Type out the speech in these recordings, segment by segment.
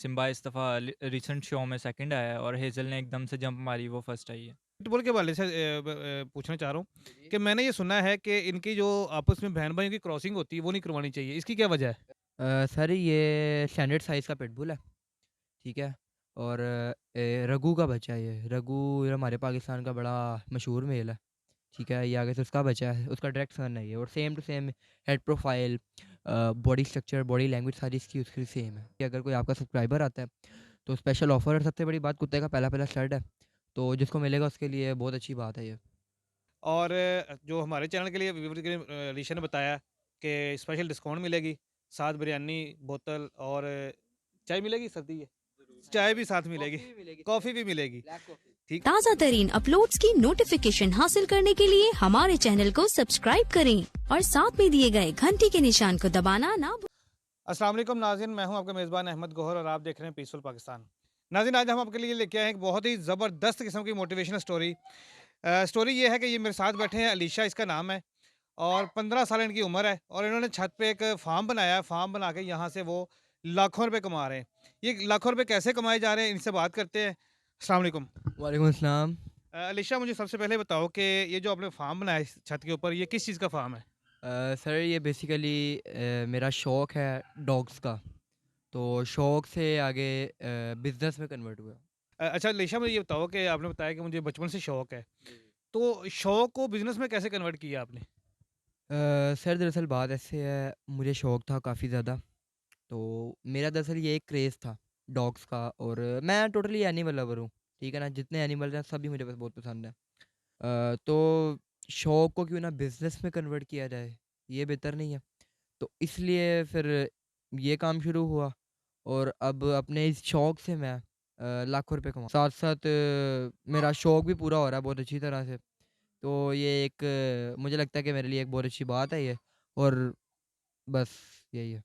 Simba इस दफ़ा recent show में सेकंड आया है और हेज़ल ने एकदम से जंप मारी, वो फर्स्ट आई है। फुटबॉल के हवाले से पूछना चाह रहा हूँ कि मैंने ये सुना है कि इनकी जो आपस में बहन-भाइयों की क्रॉसिंग होती है, वो नहीं करवानी चाहिए। इसकी क्या वजह है? सर ये स्टैंडर्ड साइज़ का पिटबुल है, ठीक है? और रघु का बच्चा है ये। रघु ये हमारे पाकिस्तान का बड़ा मशहूर मेल है, ठीक है? ये आगे से उसका बच्चा है, उसका डायरेक्ट सन है ये और same to same head profile, body structure, body language सारी इसकी उसकी सेम है। कि अगर कोई आपका सब्सक्राइबर आता है, तो स्पेशल ऑफ़र और सबसे बड़ी बात कुत्ते का पहला-पहला स्टड है, तो जिसको मिलेगा उसके लिए बहुत अच्छी बात है ये। और जो हमारे चैनल के लिए व्यूअर के लिए अलीशा ने बताया कि स्पेशल डिस्काउंट मिलेगी, साथ बिरयानी, बोतल और चाय मिलेगी सर्दी है? चाय भी साथ मिलेगी, कॉफ़ी भी मिलेगी सर, कॉफ़ी भी मिलेगी। Black coffee. ठीक। ताज़ा तरीन अपलोड्स की नोटिफिकेशन हासिल करने के लिए हमारे चैनल को सब्सक्राइब करें और साथ में दिए गए घंटी के निशान को दबाना ना भूलें। अस्सलाम वालेकुम नाज़रीन, मैं हूं आपका मेज़बान अहमद गौहर और आप देख रहे हैं पीसफुल पाकिस्तान। नाज़रीन, आज हम आपके लिए लेके आए हैं एक बहुत ही ज़बरदस्त किस्म की मोटिवेशनल स्टोरी। स्टोरी ये है कि ये मेरे साथ बैठे हैं, अलीशा इसका नाम है और 15 साल इनकी उम्र है और इन्होंने छत पे एक फ़ार्म बनाया है। फ़ार्म बना के यहाँ से वो लाखों रुपए कमा रहे हैं। ये लाखों रुपए कैसे कमाए जा रहे हैं, इनसे बात करते हैं। अस्सलाम वालेकुम। वालेकुम अस्सलाम। अलीशा, मुझे सबसे पहले बताओ कि ये जो आपने फ़ार्म बनाया है इस छत के ऊपर, ये किस चीज़ का फ़ार्म है? सर ये बेसिकली मेरा शौक़ है डॉग्स का, तो शौक़ से आगे बिज़नेस में कन्वर्ट हुआ। अच्छा अलीशा, मुझे ये बताओ कि आपने बताया कि मुझे बचपन से शौक है, जी। तो शौक को बिज़नेस में कैसे कन्वर्ट किया आपने? सर दरअसल बात ऐसे है, मुझे शौक़ था काफ़ी ज़्यादा, तो मेरा दरअसल ये एक क्रेज़ था डॉग्स का और मैं टोटली एनिमल लवर हूँ, ठीक है ना? जितने एनिमल हैं सभी मुझे बस बहुत पसंद है। तो शौक़ को क्यों ना बिज़नेस में कन्वर्ट किया जाए, ये बेहतर नहीं है? तो इसलिए फिर ये काम शुरू हुआ और अब अपने इस शौक़ से मैं लाखों रुपए साथ-साथ मेरा शौक़ भी पूरा हो रहा है बहुत अच्छी तरह से। तो ये एक मुझे लगता है कि मेरे लिए एक बहुत अच्छी बात है ये और बस यही है।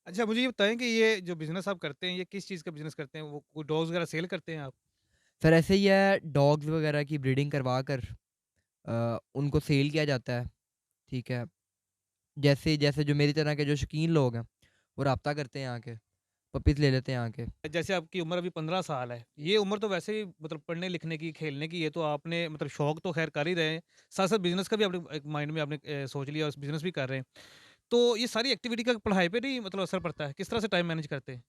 अच्छा, मुझे ये बताएँ कि ये जो बिज़नेस आप करते हैं, ये किस चीज़ का बिज़नेस करते हैं? वो कोई डॉग्स वगैरह सेल करते हैं आप? फिर ऐसे ही है डॉग्स वगैरह की ब्रीडिंग करवा कर उनको सेल किया जाता है, ठीक है? जैसे जैसे जो मेरी तरह के जो शौकीन लोग हैं, वो राब्ता करते हैं आके, पपीज़ ले लेते हैं आके। जैसे आपकी उम्र अभी 15 साल है, ये उम्र तो वैसे ही मतलब पढ़ने-लिखने की, खेलने की, ये तो आपने मतलब शौक तो ख़ैर कर ही रहे हैं, साथ-साथ बिज़नेस का भी आपने एक माइंड में आपने सोच लिया और बिज़नेस भी कर रहे हैं। तो ये सारी एक्टिविटी का पढ़ाई पे नहीं मतलब असर पड़ता है? किस तरह से टाइम मैनेज करते हैं?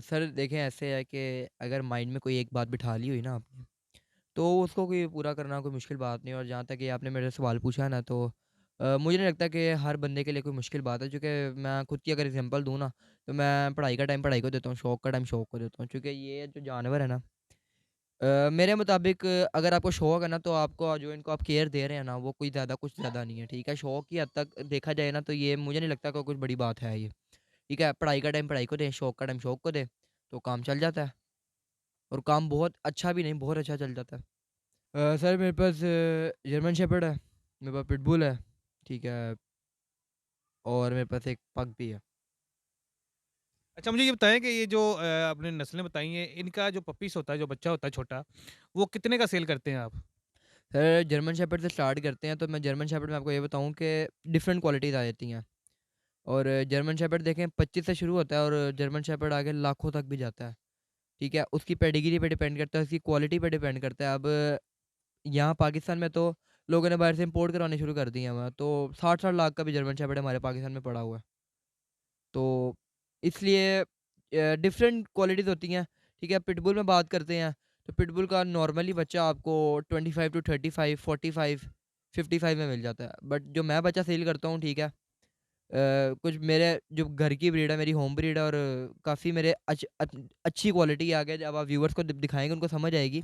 सर देखें ऐसे है कि अगर माइंड में कोई एक बात बिठा ली हुई ना आपने, तो उसको कोई पूरा करना कोई मुश्किल बात नहीं है और जहाँ तक ये आपने मेरे से सवाल पूछा ना तो मुझे नहीं लगता कि हर बंदे के लिए कोई मुश्किल बात है क्योंकि मैं खुद की अगर एग्जांपल दूँ ना तो मैं पढ़ाई का टाइम पढ़ाई को देता हूँ, शौक का टाइम शौक को देता हूँ क्योंकि ये जो जानवर है ना मेरे मुताबिक अगर आपको शौक है ना तो आपको जो इनको आप केयर दे रहे हैं ना वो कोई ज़्यादा कुछ ज़्यादा नहीं है, ठीक है? शौक की हद तक देखा जाए ना तो ये मुझे नहीं लगता कोई कुछ बड़ी बात है ये, ठीक है? पढ़ाई का टाइम पढ़ाई को दें, शौक का टाइम शौक को दें, तो काम चल जाता है और काम बहुत अच्छा भी नहीं बहुत अच्छा चल जाता है। सर मेरे पास जर्मन शेपर्ड है, मेरे पास पिटबुल है, ठीक है? और मेरे पास एक पग भी है। अच्छा, मुझे ये बताएँ कि ये जो आपने नस्लें बताई हैं, इनका जो पपीस होता है, जो बच्चा होता है छोटा, वो कितने का सेल करते हैं आप? सर जर्मन शेपर्ड से स्टार्ट करते हैं तो मैं जर्मन शेपर्ड में आपको ये बताऊँ कि डिफरेंट क्वालिटीज़ आ जाती हैं और जर्मन शेपर्ड देखें 25 से शुरू होता है और जर्मन शेपर्ड आगे लाखों तक भी जाता है, ठीक है? उसकी पेडिग्री पे डिपेंड करता है, उसकी क्वालिटी पे डिपेंड करता है। अब यहाँ पाकिस्तान में तो लोगों ने बाहर से इम्पोर्ट करवाने शुरू कर दिए हैं, तो 60-60 लाख का भी जर्मन शेपर्ड हमारे पाकिस्तान में पड़ा हुआ है। तो इसलिए डिफरेंट क्वालिटीज़ होती हैं, ठीक है? पिटबुल में बात करते हैं, तो पिटबुल का नॉर्मली बच्चा आपको 25 टू 35, 45, 55 में मिल जाता है। बट जो मैं बच्चा सेल करता हूँ, ठीक है? कुछ मेरे जो घर की ब्रीड है, मेरी होम ब्रीड है और काफ़ी मेरे अच्छी क्वालिटी है, आगे जब आप व्यूअर्स को दिखाएँगे उनको समझ आएगी।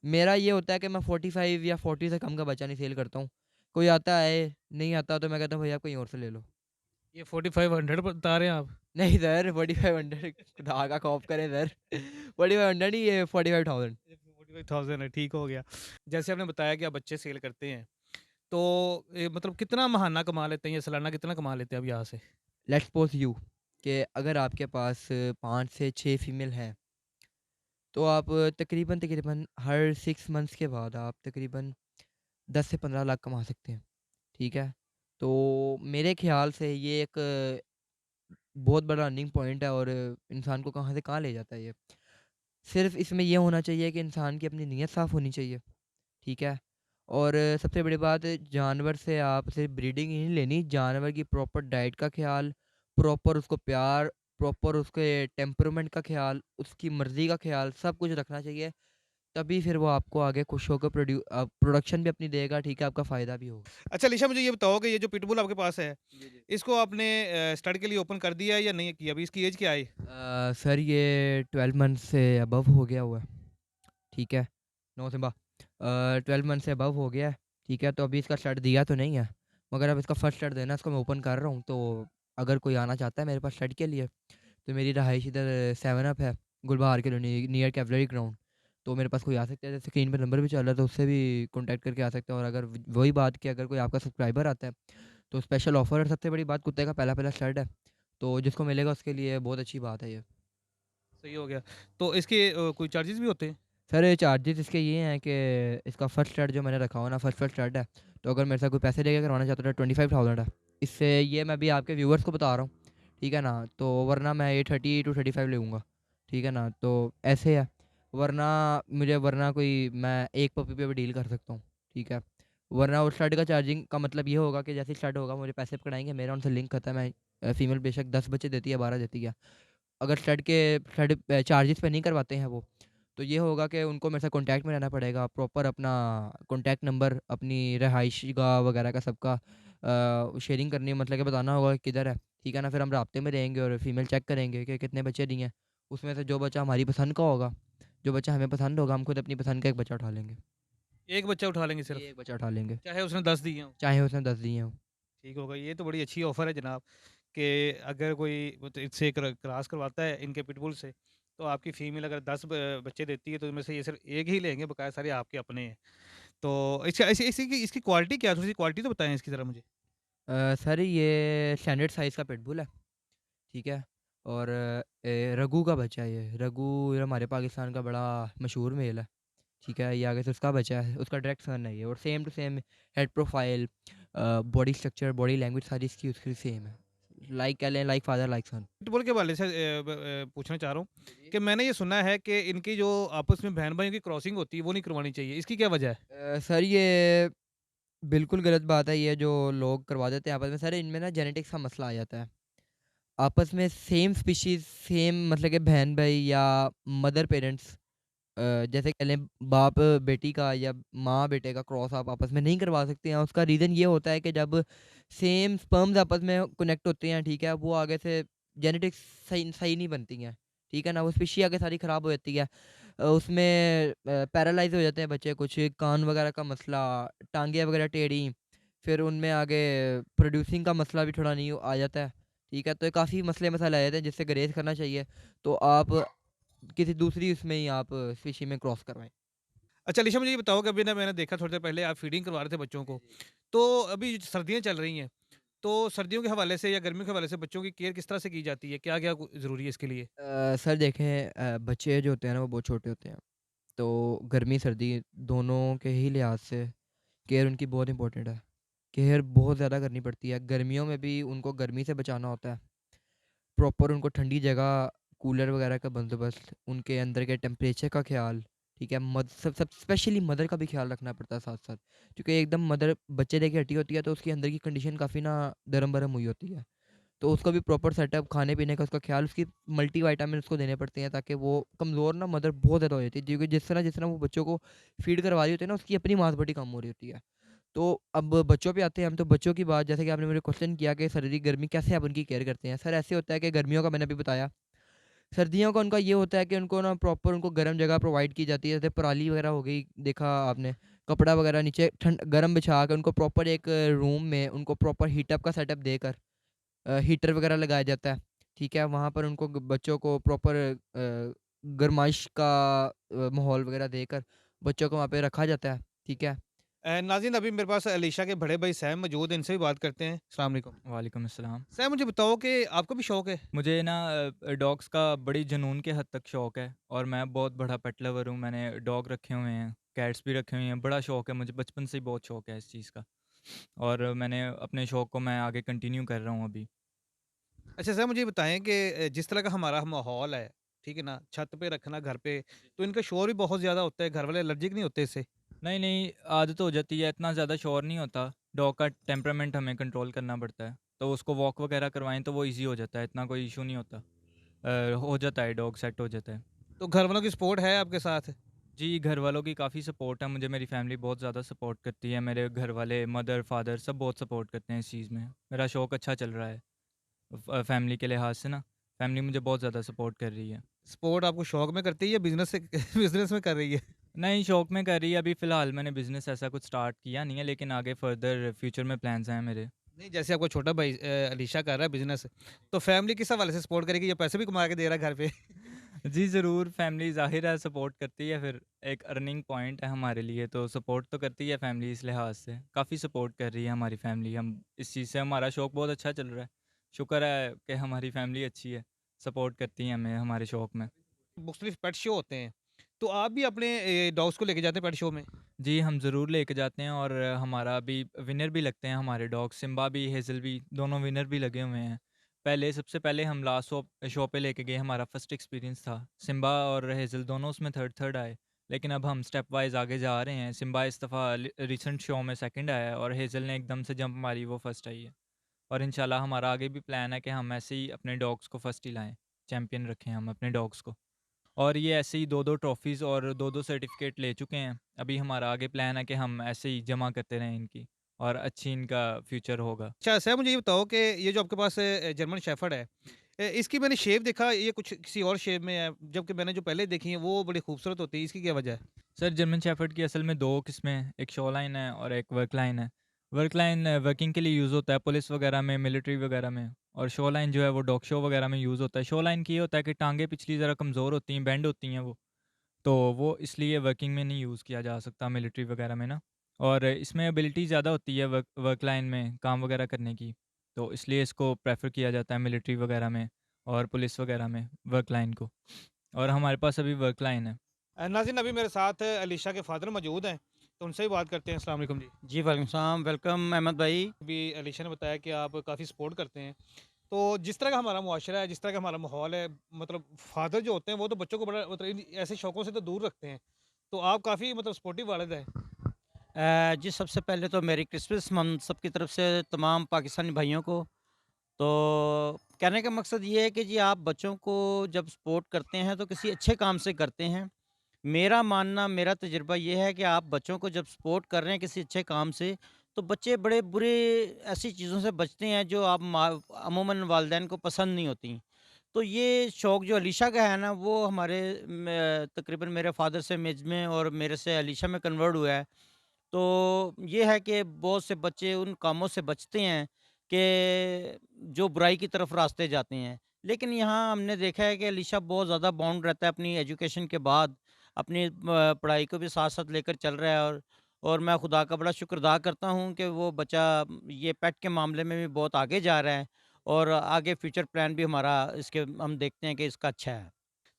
मेरा ये होता है कि मैं 45 या 40 से कम का बच्चा नहीं सेल करता हूँ। कोई आता है, नहीं आता तो मैं कहता हूँ भैया आप कहीं और से ले लो। ये 4500 बता रहे हैं आप? नहीं सर 4500 खुदा का खौफ करें सर 4500 नहीं ये 45,000। ये 45,000 है, ठीक हो गया। जैसे आपने बताया कि आप बच्चे सेल करते हैं, तो मतलब कितना महाना कमा लेते हैं या सालाना कितना कमा लेते हैं आप यहाँ से? लेट्स सपोज़ यू कि अगर आपके पास 5 से 6 फीमेल हैं, तो आप तकरीबन हर 6 मंथ्स के बाद आप तकरीबन 10 से 15 लाख कमा सकते हैं, ठीक है? तो मेरे ख़्याल से ये एक बहुत बड़ा अर्निंग पॉइंट है और इंसान को कहाँ से कहाँ ले जाता है ये। सिर्फ़ इसमें ये होना चाहिए कि इंसान की अपनी नीयत साफ़ होनी चाहिए, ठीक है? और सबसे बड़ी बात, जानवर से आप सिर्फ़ ब्रीडिंग ही नहीं लेनी, जानवर की प्रॉपर डाइट का ख़्याल, प्रॉपर उसको प्यार, प्रॉपर उसके टेम्परामेंट का ख़्याल, उसकी मर्ज़ी का ख़्याल, सब कुछ रखना चाहिए। तभी फिर वो आपको आगे खुश होकर प्रोडक्शन भी अपनी देगा, ठीक है? आपका फ़ायदा भी होगा। अच्छा अलीशा, मुझे ये बताओ कि ये जो पिटबुल आपके पास है, जी, जी। इसको आपने स्टड के लिए ओपन कर दिया है या नहीं किया? अभी इसकी एज क्या है? सर ये 12 मंथ से अबव हो गया हुआ है, ठीक है? नो सिम्बा 12 मंथ से अबव हो गया है, ठीक है? तो अभी इसका स्टार्ट दिया तो नहीं है, मगर अब इसका फर्स्ट स्टार्ट देना है, इसको मैं ओपन कर रहा हूँ। तो अगर कोई आना चाहता है मेरे पास स्टार्ट के लिए, तो मेरी रहाइश इधर 7 अप है, गुलबहार कॉलोनी नियर कैवलरी ग्राउंड। तो मेरे पास कोई आ सकता है, जैसे स्क्रीन पे नंबर भी चल रहा है, तो उससे भी कॉन्टैक्ट करके आ सकते हैं। और अगर वही बात कि अगर कोई आपका सब्सक्राइबर आता है, तो स्पेशल ऑफ़र, और सबसे बड़ी बात, कुत्ते का पहला-पहला स्टार्ट है, तो जिसको मिलेगा उसके लिए बहुत अच्छी बात है ये। सही हो गया। तो इसके कोई चार्जेस भी होते हैं? सर चार्जेस इसके ये हैं कि इसका फर्स्ट स्टार्ट जो मैंने रखा हुआ ना, फर्स्ट फर्स्ट स्टार्ट है, तो अगर मेरे साथ कोई पैसे लेके करवाना चाहता है तो 25,000 है। इससे ये मैं भी आपके व्यूअर्स को बता रहा हूँ, ठीक है ना? तो वरना मैं ये 30 टू 35 लूँगा, ठीक है ना? तो ऐसे है, वरना कोई मैं एक पपी पे भी डील कर सकता हूँ, ठीक है? वरना वो स्टार्ट का चार्जिंग का मतलब ये होगा कि जैसे ही स्टार्ट होगा मुझे पैसे पकड़ाएंगे, मेरा उनसे लिंक खत्म है। फीमेल बेशक 10 बच्चे देती है, 12 देती है। अगर स्टार्ट चार्जेस पे नहीं करवाते हैं वो, तो ये होगा कि उनको मेरे साथ कॉन्टैक्ट में रहना पड़ेगा, प्रॉपर अपना कॉन्टैक्ट नंबर, अपनी रहाइशगाह वगैरह का सबका शेयरिंग करनी है, मतलब कि बताना होगा कि किधर है, ठीक है ना? फिर हम राब्ते में रहेंगे और फीमेल चेक करेंगे कि कितने बच्चे दिए हैं। उसमें से जो बच्चा हमारी पसंद का होगा, जो बच्चा हमें पसंद होगा, हम खुद अपनी पसंद का एक बच्चा उठा लेंगे। एक बच्चा उठा लेंगे जी, सिर्फ, एक बच्चा उठा लेंगे, चाहे उसने 10 दिए हों? चाहे उसने 10 दिए हों। ठीक होगा। ये तो बड़ी अच्छी ऑफ़र है जनाब, कि अगर कोई इससे क्रॉस करवाता है इनके पिटबुल से, तो आपकी फ़ीमेल अगर 10 बच्चे देती है तो इनमें से ये सिर्फ़ 1 ही लेंगे, बकाया सारे आपके अपने हैं। तो इसका इसकी क्वालिटी क्या है? थोड़ी-सी क्वालिटी तो बताएँ इसकी ज़रा मुझे। सर ये स्टैंडर्ड साइज़ का पिटबुल है, ठीक है? और रघु का बच्चा है ये। रघु ये हमारे पाकिस्तान का बड़ा मशहूर मेल है, ठीक है? ये आगे से उसका बच्चा है, उसका डायरेक्ट सन है ये, और same to same head profile, body structure, body language सारी इसकी उसकी सेम है। लाइक कह लें, like father like son. Pitbull के हवाले से पूछना चाह रहा हूँ कि मैंने ये सुना है कि इनकी जो आपस में बहन-भाइयों की क्रॉसिंग होती है, वो नहीं करवानी चाहिए। इसकी क्या वजह है? सर ये बिल्कुल गलत बात है, ये जो लोग करवा देते हैं आपस में। सर इनमें ना जेनेटिक्स का मसला आ जाता है। आपस में सेम स्पीशीज़, सेम मतलब कि बहन-भाई या मदर पेरेंट्स, जैसे कह लें बाप बेटी का या माँ बेटे का क्रॉस आप आपस में नहीं करवा सकते हैं। उसका रीज़न ये होता है कि जब सेम स्पर्म्स आपस में कनेक्ट होते हैं, ठीक है, वो आगे से जेनेटिक्स सही सही नहीं बनती हैं, ठीक है ना? वो स्पीशी आगे सारी ख़राब हो जाती है। उसमें पैरालाइज़ हो जाते हैं बच्चे, कुछ कान वगैरह का मसला, टाँगें वगैरह टेढ़ी, फिर उनमें आगे प्रोड्यूसिंग का मसला भी थोड़ा नहीं आ जाता है, ठीक है? तो ये काफ़ी मसले मसाइल आ जाते हैं, जिससे गुरेज़ करना चाहिए। तो आप किसी दूसरी उसमें ही आप स्पीशी में क्रॉस करवाएँ। अच्छा अलीशा, मुझे ये बताओ कि अभी ना मैंने देखा थोड़ी देर पहले आप फ़ीडिंग करवा रहे थे बच्चों जी, को, जी। तो अभी सर्दियाँ चल रही हैं, तो सर्दियों के हवाले से या गर्मियों के हवाले से बच्चों की केयर किस तरह से की जाती है? क्या-क्या ज़रूरी है इसके लिए? सर देखें, बच्चे जो होते हैं ना वो बहुत छोटे होते हैं, तो गर्मी सर्दी दोनों के ही लिहाज से केयर उनकी बहुत इंपॉर्टेंट है। केयर बहुत ज़्यादा करनी पड़ती है। गर्मियों में भी उनको गर्मी से बचाना होता है। प्रॉपर उनको ठंडी जगह, कूलर वगैरह का बंदोबस्त, उनके अंदर के टेम्परेचर का ख़्याल, ठीक है? मद सब सब स्पेशली मदर का भी ख़्याल रखना पड़ता है साथ-साथ। क्योंकि एकदम मदर बच्चे लेके हटी होती है, तो उसके अंदर की कंडीशन काफ़ी ना गरम-गरम हुई होती है। तो उसका भी प्रॉपर सेटअप, खाने-पीने का उसका ख़्याल, उसकी मल्टीविटामिन उसको देने पड़ते हैं, ताकि वो कमज़ोर ना मदर बहुत ज़्यादा हो जाती है। क्योंकि जिस तरह वो बच्चों को फ़ीड करवा रही होती है ना, उसकी अपनी मांसपेशी कम हो रही होती है। तो अब बच्चों पे आते हैं हम, तो बच्चों की बात, जैसे कि आपने मुझे क्वेश्चन किया कि सर्दी गर्मी कैसे आप उनकी केयर करते हैं। सर ऐसे होता है कि गर्मियों का मैंने अभी बताया, सर्दियों का उनका ये होता है कि उनको ना प्रॉपर उनको गर्म जगह प्रोवाइड की जाती है, जैसे पराली वगैरह हो गई, देखा आपने, कपड़ा वगैरह नीचे ठंड गर्म बिछा के उनको प्रॉपर एक रूम में उनको प्रॉपर हीटअप का सेटअप देकर हीटर वगैरह लगाया जाता है, ठीक है? वहाँ पर उनको बच्चों को प्रॉपर गर्माइश का माहौल वगैरह देकर बच्चों को वहाँ पे रखा जाता है, ठीक है? नाज़रीन, अभी मेरे पास अलीशा के बड़े भाई सैम मौजूद हैं, इनसे भी बात करते हैं। अस्सलाम वालेकुम। वालेकुम अस्सलाम। सैम, मुझे बताओ कि आपको भी शौक है? मुझे ना डॉग्स का बड़ी जुनून के हद तक शौक है और मैं बहुत बड़ा पेट लवर हूँ। मैंने डॉग रखे हुए हैं, कैट्स भी रखे हुए हैं। बड़ा शौक है मुझे, बचपन से ही बहुत शौक है इस चीज़ का, और मैंने अपने शौक को मैं आगे कंटिन्यू कर रहा हूँ अभी। अच्छा सर मुझे ये बताएँ कि जिस तरह का हमारा माहौल है, ठीक है ना? छत पे रखना घर पे, तो इनका शोर भी बहुत ज़्यादा होता है, घर वाले एलर्जिक नहीं होते इससे? नहीं, नहीं, आदत हो जाती है, इतना ज़्यादा शोर नहीं होता। डॉग का टेम्परामेंट हमें कंट्रोल करना पड़ता है, तो उसको वॉक वगैरह करवाएँ तो वो ईज़ी हो जाता है, इतना कोई इश्यू नहीं होता। हो जाता है, डॉग सेट हो जाता है। तो घर वालों की सपोर्ट है आपके साथ? जी, घर वालों की काफ़ी सपोर्ट है, मुझे मेरी फैमिली बहुत ज़्यादा सपोर्ट करती है, मेरे घर वाले, मदर, फादर सब बहुत सपोर्ट करते हैं इस चीज़ में। मेरा शौक अच्छा चल रहा है, फैमिली के लिहाज से ना, फैमिली मुझे बहुत ज़्यादा सपोर्ट कर रही है। सपोर्ट आपको शौक में करती है या बिज़नेस से बिज़नेस में कर रही है? नहीं, शौक में कर रही है, अभी फ़िलहाल मैंने बिज़नेस ऐसा कुछ स्टार्ट किया नहीं है, लेकिन आगे फर्दर फ्यूचर में प्लान्स हैं मेरे। नहीं, जैसे आपका छोटा भाई अलीशा कर रहा है बिज़नेस, तो फैमिली किस हवाले से सपोर्ट करेगी? ये पैसे भी कमा के दे रहा है घर पे? जी, ज़रूर, फैमिली ज़ाहिर है सपोर्ट करती है, फिर एक अर्निंग पॉइंट है हमारे लिए, तो सपोर्ट तो करती है फैमिली इस लिहाज से। काफ़ी सपोर्ट कर रही है हमारी फैमिली, हम इस चीज़ से, हमारा शौक बहुत अच्छा चल रहा है। शुक्र है कि हमारी फैमिली अच्छी है, सपोर्ट करती है हमें हमारे शौक में। मुख्तलिफ पेट शो होते हैं, तो आप भी अपने डॉग्स को लेके जाते हैं पेट शो में? जी, हम ज़रूर लेके जाते हैं, और हमारा अभी विनर भी लगते हैं हमारे डॉग, सिम्बा भी, हेज़ल भी, दोनों विनर भी लगे हुए हैं। पहले, सबसे पहले हम लास्ट शो पे लेके गए, हमारा फर्स्ट एक्सपीरियंस था। सिम्बा और हेज़ल दोनों उसमें थर्ड थर्ड आए, लेकिन अब हम स्टेप वाइज़ आगे जा रहे हैं। सिम्बा इस दफ़ा रिसेंट शो में सेकंड आया है, और हेज़ल ने एकदम से जंप मारी, वो फर्स्ट आई है। और इंशाल्लाह हमारा आगे भी प्लान है कि हम ऐसे ही अपने डॉग्स को फर्स्ट ही लाएँ, चैंपियन रखें हम अपने डॉग्स को। और ये ऐसे ही 2-2 ट्रॉफ़ीज़ और 2-2 सर्टिफ़िकेट ले चुके हैं। अभी हमारा आगे प्लान है कि हम ऐसे ही जमा करते रहें इनकी, और अच्छी इनका फ्यूचर होगा। अच्छा सर मुझे ये बताओ कि ये जो आपके पास जर्मन शेफ़र्ड है, इसकी मैंने शेप देखा ये कुछ किसी और शेप में है, जबकि मैंने जो पहले देखी है वो बड़ी खूबसूरत होती है, इसकी क्या वजह है? सर, जर्मन शेफ़र्ड की असल में 2 किस्में हैं, एक शो लाइन है और एक वर्क लाइन है। वर्क लाइन वर्किंग के लिए यूज़ होता है पुलिस वगैरह में, मिलिट्री वगैरह में, और शो लाइन जो है वो डॉग शो वगैरह में यूज़ होता है। शो लाइन की ये होता है कि टाँगें पिछली ज़रा कमज़ोर होती हैं, बेंड होती हैं वो, तो वो इसलिए वर्किंग में नहीं यूज़ किया जा सकता, मिलिट्री वगैरह में ना। और इसमें एबिलिटी ज़्यादा होती है वर्क वर्क लाइन में काम वगैरह करने की, तो इसलिए इसको प्रेफ़र किया जाता है मिलिट्री वगैरह में और पुलिस वगैरह में, वर्क लाइन को। और हमारे पास अभी वर्क लाइन है। नाज़रीन अभी मेरे साथ अलीशा के फ़ादर मौजूद हैं, तो उनसे ही बात करते हैं। अस्सलाम वालेकुम जी। जी, वालेकुम सलाम, वेलकम अहमद भाई। अभी अलीशा ने बताया कि आप काफ़ी सपोर्ट करते हैं, तो जिस तरह का हमारा मुआशरा है, जिस तरह का हमारा माहौल है, मतलब फ़ादर जो होते हैं वो तो बच्चों को बड़ा मतलब ऐसे शौकों से तो दूर रखते हैं, तो आप काफ़ी मतलब सपोर्टिव वालिद हैं। जी, सबसे पहले तो मेरी क्रिसमस हम सबकी तरफ से तमाम पाकिस्तानी भाइयों को। तो कहने का मकसद ये है कि जी आप बच्चों को जब सपोर्ट करते हैं तो किसी अच्छे काम से करते हैं। मेरा मानना, मेरा तजुर्बा ये है कि आप बच्चों को जब सपोर्ट कर रहे हैं किसी अच्छे काम से, तो बच्चे बड़े बुरे ऐसी चीज़ों से बचते हैं जो आप अमूमन वालिदैन को पसंद नहीं होती। तो ये शौक जो अलीशा का है ना, वो हमारे तकरीबन मेरे फ़ादर से मिज में और मेरे से अलीशा में कन्वर्ट हुआ है। तो ये है कि बहुत से बच्चे उन कामों से बचते हैं कि जो बुराई की तरफ रास्ते जाते हैं। लेकिन यहाँ हमने देखा है कि अलीशा बहुत ज़्यादा बाउंड रहता है अपनी एजुकेशन के बाद, अपनी पढ़ाई को भी साथ-साथ लेकर चल रहा है, और मैं खुदा का बड़ा शुक्र अदा करता हूँ कि वो बच्चा ये पेट के मामले में भी बहुत आगे जा रहा है, और आगे फ्यूचर प्लान भी हमारा इसके हम देखते हैं कि इसका अच्छा है।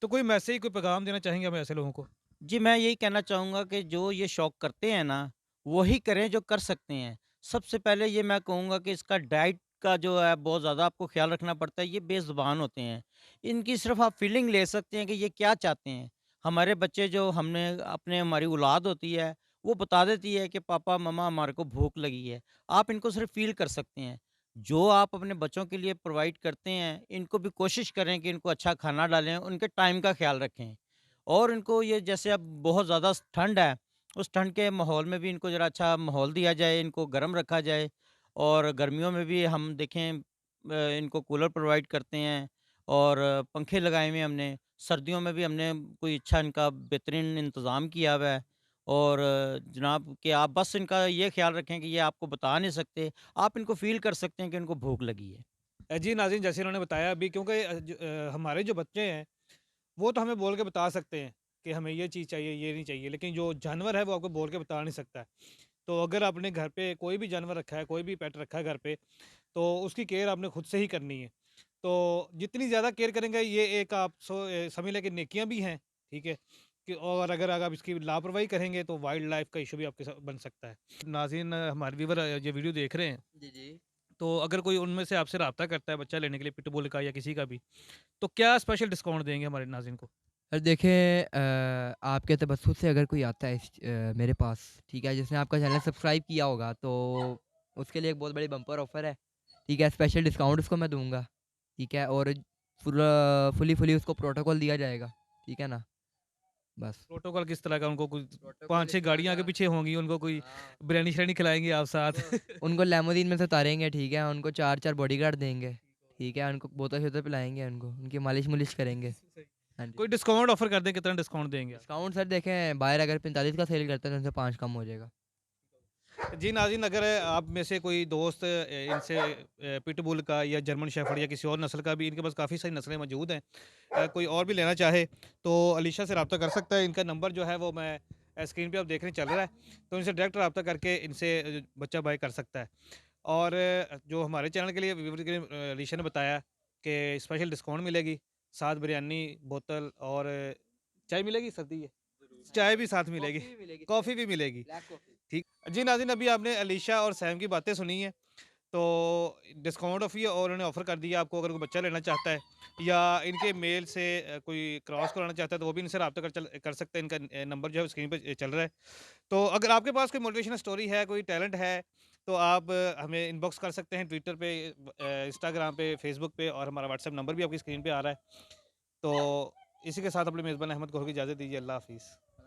तो कोई मैसेज, कोई पैगाम देना चाहेंगे हम ऐसे लोगों को? जी, मैं यही कहना चाहूँगा कि जो ये शौक करते हैं ना, वही करें जो कर सकते हैं। सबसे पहले ये मैं कहूँगा कि इसका डाइट का जो है बहुत ज़्यादा आपको ख़्याल रखना पड़ता है, ये बेज़ुबान होते हैं। इनकी सिर्फ़ आप फ़ीलिंग ले सकते हैं कि ये क्या चाहते हैं। हमारे बच्चे जो हमने अपने हमारी औलाद होती है, वो बता देती है कि पापा, मम्मा हमारे को भूख लगी है। आप इनको सिर्फ़ फ़ील कर सकते हैं। जो आप अपने बच्चों के लिए प्रोवाइड करते हैं, इनको भी कोशिश करें कि इनको अच्छा खाना डालें, उनके टाइम का ख़्याल रखें। और इनको ये जैसे अब बहुत ज़्यादा ठंड है, उस ठंड के माहौल में भी इनको ज़रा अच्छा माहौल दिया जाए, इनको गर्म रखा जाए। और गर्मियों में भी हम देखें इनको कूलर प्रोवाइड करते हैं, और पंखे लगाए हुए हैं हमने। सर्दियों में भी हमने कोई अच्छा इनका बेहतरीन इंतज़ाम किया हुआ है। और जनाब कि आप बस इनका ये ख़्याल रखें कि ये आपको बता नहीं सकते, आप इनको फ़ील कर सकते हैं कि इनको भूख लगी है। जी नाज़रीन जैसे इन्होंने बताया अभी क्योंकि हमारे जो बच्चे हैं वो तो हमें बोल के बता सकते हैं कि हमें ये चीज़ चाहिए, ये नहीं चाहिए, लेकिन जो जानवर है वो आपको बोल के बता नहीं सकता है। तो अगर आपने घर पे कोई भी जानवर रखा है, कोई भी पेट रखा है घर पे, तो उसकी केयर आपने खुद से ही करनी है। तो जितनी ज़्यादा केयर करेंगे ये एक आप समझ लें कि नेकियाँ भी हैं, ठीक है? कि और अगर अगर आप इसकी लापरवाही करेंगे तो वाइल्ड लाइफ़ का इश्यू भी आपके साथ बन सकता है। नाज़रीन हमारे व्यूअर ये वीडियो देख रहे हैं, जी, जी। तो अगर कोई उनमें से आपसे रब्ता करता है बच्चा लेने के लिए पिटबुल का या किसी का भी, तो क्या स्पेशल डिस्काउंट देंगे हमारे नाज़रीन को? सर देखें आपके तबस्सुत से अगर कोई आता है मेरे पास, ठीक है, जिसने आपका चैनल सब्सक्राइब किया होगा, तो उसके लिए एक बहुत बड़ी बम्पर ऑफ़र है, ठीक है, स्पेशल डिस्काउंट उसको मैं दूँगा, ठीक है, और फुली उसको प्रोटोकॉल दिया जाएगा, ठीक है ना? बस। प्रोटोकॉल किस तरह का? उनको कोई प्रोटोकॉल 5-6 इस तरह गाड़ियाँ आगे का, पीछे होंगी, उनको कोई हाँ, बिरयानी-शिरयानी खिलाएँगे आप साथ? उनको लैमुज़ीन में से उतारेंगे, ठीक है, उनको 4-4 बॉडीगार्ड देंगे, ठीक है, उनको बोतल-शोतल पिलाएँगे उनको, उनकी मालिश-मुलिश करेंगे। हाँ जी। कोई डिस्काउंट ऑफ़र कर दें, कितना डिस्काउंट देंगे आप? डिस्काउंट सर देखें, बाहर अगर 45 का सेल करते हैं तो उनसे 5 कम हो जाएगा। जी नाज़रीन, अगर आप में से कोई दोस्त इनसे पिटबुल का या जर्मन शेफ़र्ड या किसी और नस्ल का भी, इनके पास काफ़ी सारी नस्लें मौजूद हैं, कोई और भी लेना चाहे तो अलीशा से रब्ता कर सकता है। इनका नंबर जो है वो मैं स्क्रीन पे आप देख रहे हैं चल रहा है, तो इनसे डायरेक्ट रब्ता करके इनसे बच्चा बाय कर सकता है। और जो हमारे चैनल के लिए व्यूअर के लिए अलीशा ने बताया कि स्पेशल डिस्काउंट मिलेगी, साथ बिरयानी, बोतल और चाय मिलेगी, सर्दी है? चाय भी साथ मिलेगी, कॉफ़ी भी मिलेगी। ठीक। जी नाज़रीन, अभी आपने अलीशा और सैम की बातें सुनी हैं, तो डिस्काउंट ऑफ़ भी और उन्होंने ऑफ़र कर दिया आपको, अगर कोई बच्चा लेना चाहता है या इनके मेल से कोई क्रॉस कराना चाहता है तो वो भी इनसे रब्ता कर सकते हैं। इनका नंबर जो है स्क्रीन पे चल रहा है। तो अगर आपके पास कोई मोटिवेशनल स्टोरी है, कोई टैलेंट है, तो आप हमें इनबॉक्स कर सकते हैं ट्विटर पे, इंस्टाग्राम पे, फ़ेसबुक पे, और हमारा व्हाट्सएप नंबर भी आपकी स्क्रीन पे आ रहा है। तो इसी के साथ अपने मेज़बान अहमद को होगी इजाज़त दीजिए। अल्लाह हाफ़िज़।